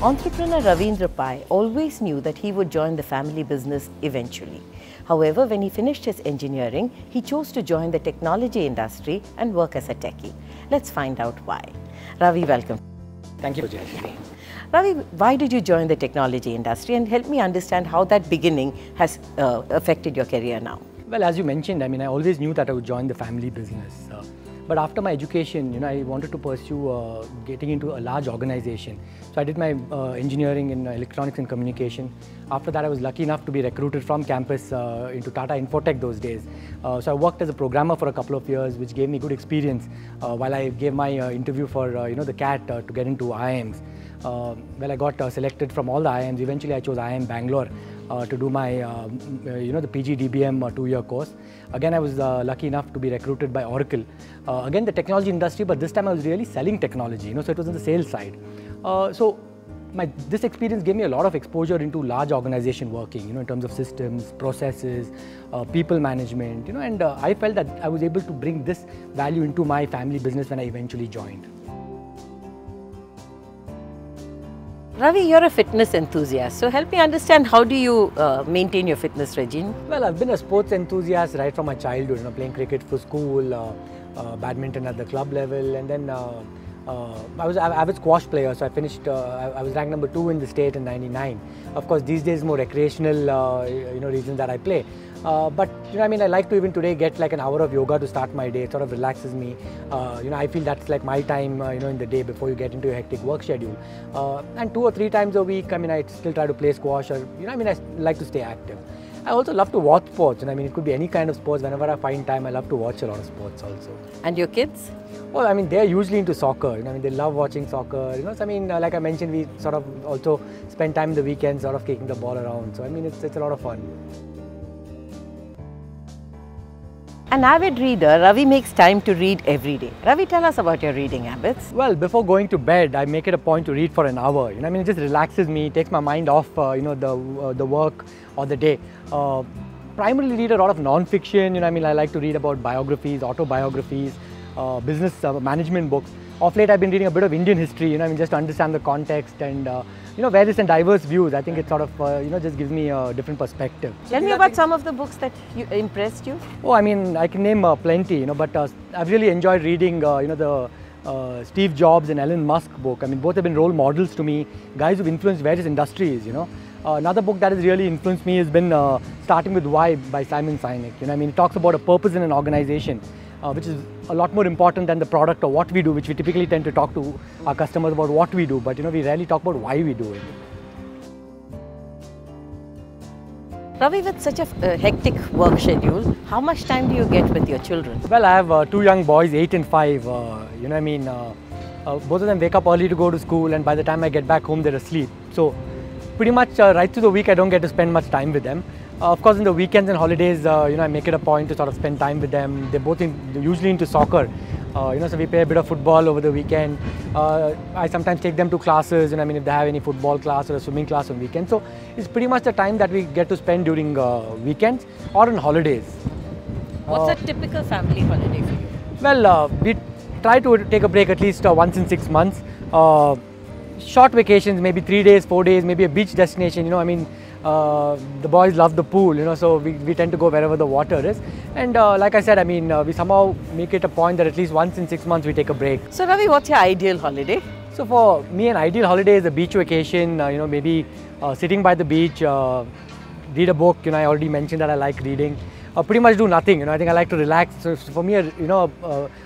Entrepreneur Ravindra Pai always knew that he would join the family business eventually. However, when he finished his engineering, he chose to join the technology industry and work as a techie. Let's find out why. Ravi, welcome. Thank you, Jayashree. Ravi, why did you join the technology industry, and help me understand how that beginning has affected your career now? Well, as you mentioned, I always knew that I would join the family business. But after my education, I wanted to pursue getting into a large organization. So I did my engineering in electronics and communication. After that, I was lucky enough to be recruited from campus into Tata Infotech those days. So I worked as a programmer for a couple of years, which gave me good experience while I gave my interview for the CAT to get into IIMs. Well, I got selected from all the IIMs. Eventually, I chose IIM Bangalore to do my, the PG DBM 2-year course. Again, I was lucky enough to be recruited by Oracle. Again, the technology industry, but this time I was really selling technology, so it was on the sales side. This experience gave me a lot of exposure into large organization working, in terms of systems, processes, people management, and I felt that I was able to bring this value into my family business when I eventually joined. Ravi, you're a fitness enthusiast, so help me understand, how do you maintain your fitness regime? Well, I've been a sports enthusiast right from my childhood, playing cricket for school, badminton at the club level, and then I was an avid squash player, so I finished, I was ranked number 2 in the state in '99. Of course, these days more recreational, reasons that I play. But I like to even today get like an hour of yoga to start my day. It sort of relaxes me. I feel that's like my time, in the day before you get into a hectic work schedule. And 2 or 3 times a week, I still try to play squash, or I like to stay active. I also love to watch sports, it could be any kind of sports. Whenever I find time, I love to watch a lot of sports also. And your kids? Well, they're usually into soccer. They love watching soccer. So, like I mentioned, we sort of also spend time in the weekends, sort of kicking the ball around. So, it's a lot of fun. An avid reader, Ravi makes time to read every day. Ravi, tell us about your reading habits. Well, before going to bed, I make it a point to read for an hour. It just relaxes me, takes my mind off, the work or the day. Primarily read a lot of non-fiction. I like to read about biographies, autobiographies, business management books. Of late, I've been reading a bit of Indian history. just to understand the context and various and diverse views. I think it sort of just gives me a different perspective. Tell me about some of the books that impressed you. Oh, I can name plenty. But I've really enjoyed reading the Steve Jobs and Elon Musk book. Both have been role models to me, guys who've influenced various industries. Another book that has really influenced me has been Starting with Why by Simon Sinek. It talks about a purpose in an organization, which is a lot more important than the product or what we do, which we typically tend to talk to our customers about what we do, but we rarely talk about why we do it. Ravi, with such a hectic work schedule, how much time do you get with your children? Well, I have 2 young boys, 8 and 5. Both of them wake up early to go to school, and by the time I get back home, they're asleep. So pretty much right through the week, I don't get to spend much time with them. Of course, in the weekends and holidays, I make it a point to sort of spend time with them. They're both usually into soccer, so we play a bit of football over the weekend. I sometimes take them to classes, if they have any football class or a swimming class on weekends. So it's pretty much the time that we get to spend during weekends or on holidays. What's a typical family holiday for you? Well, we try to take a break at least once in 6 months. Short vacations, maybe 3 days, 4 days, maybe a beach destination. The boys love the pool, so we tend to go wherever the water is. And like I said, we somehow make it a point that at least once in 6 months we take a break. So Ravi, what's your ideal holiday? So for me, an ideal holiday is a beach vacation, maybe sitting by the beach, read a book. I already mentioned that I like reading. Pretty much do nothing. I think I like to relax. So for me, a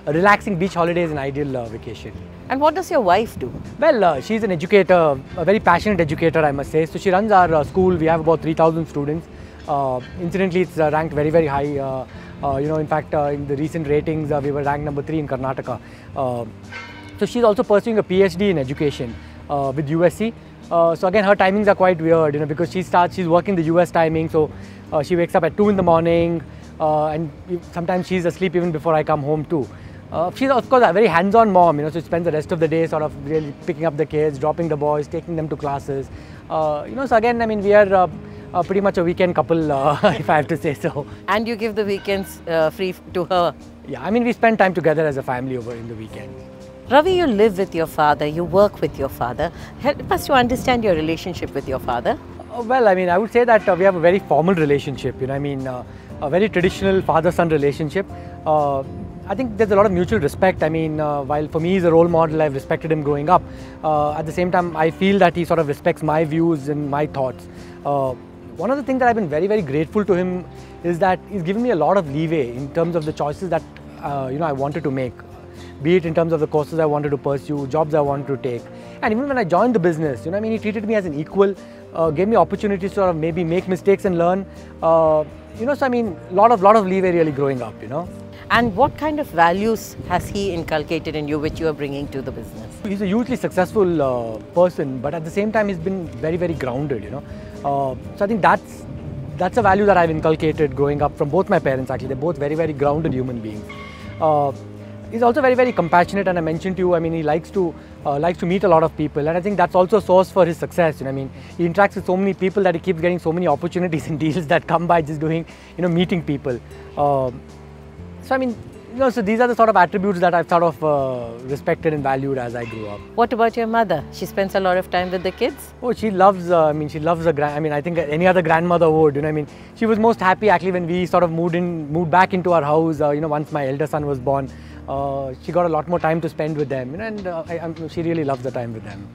relaxing beach holiday is an ideal vacation. And what does your wife do? Well, she's an educator, a very passionate educator, I must say. So she runs our school. We have about 3,000 students. Incidentally, it's ranked very, very high. In fact, in the recent ratings, we were ranked number 3 in Karnataka. So she's also pursuing a PhD in education with USC. So again, her timings are quite weird, because she's working the US timing. So she wakes up at 2 in the morning, and sometimes she's asleep even before I come home too. She's of course a very hands-on mom, so she spends the rest of the day sort of really picking up the kids, dropping the boys, taking them to classes. So again, we are pretty much a weekend couple, if I have to say so. And you give the weekends free to her Yeah, I mean, we spend time together as a family over in the weekends. Ravi, you live with your father, you work with your father. Help us to understand your relationship with your father. Well, I mean, I would say that we have a very formal relationship, I mean, a very traditional father-son relationship. I think there's a lot of mutual respect. I mean, while for me he's a role model, I've respected him growing up. At the same time, I feel that he sort of respects my views and my thoughts. One of the things that I've been very, very grateful to him is that he's given me a lot of leeway in terms of the choices that I wanted to make. Be it in terms of the courses I wanted to pursue, jobs I wanted to take. And even when I joined the business, I mean, he treated me as an equal, gave me opportunities to sort of maybe make mistakes and learn. So I mean, lot of leeway really growing up, And what kind of values has he inculcated in you which you are bringing to the business? He's a hugely successful person, but at the same time, he's been very, very grounded, So I think that's a value that I've inculcated growing up from both my parents, actually. They're both very, very grounded human beings. He's also very, very compassionate, and I mentioned to you, I mean, he likes to meet a lot of people, and I think that's also a source for his success. I mean, he interacts with so many people that he keeps getting so many opportunities and deals that come by just doing, meeting people. So I mean, so these are the sort of attributes that I've sort of respected and valued as I grew up. What about your mother? She spends a lot of time with the kids? Oh, she loves, she loves I think any other grandmother would, I mean, she was most happy actually when we sort of moved back into our house, once my elder son was born. She got a lot more time to spend with them, and she really loves the time with them.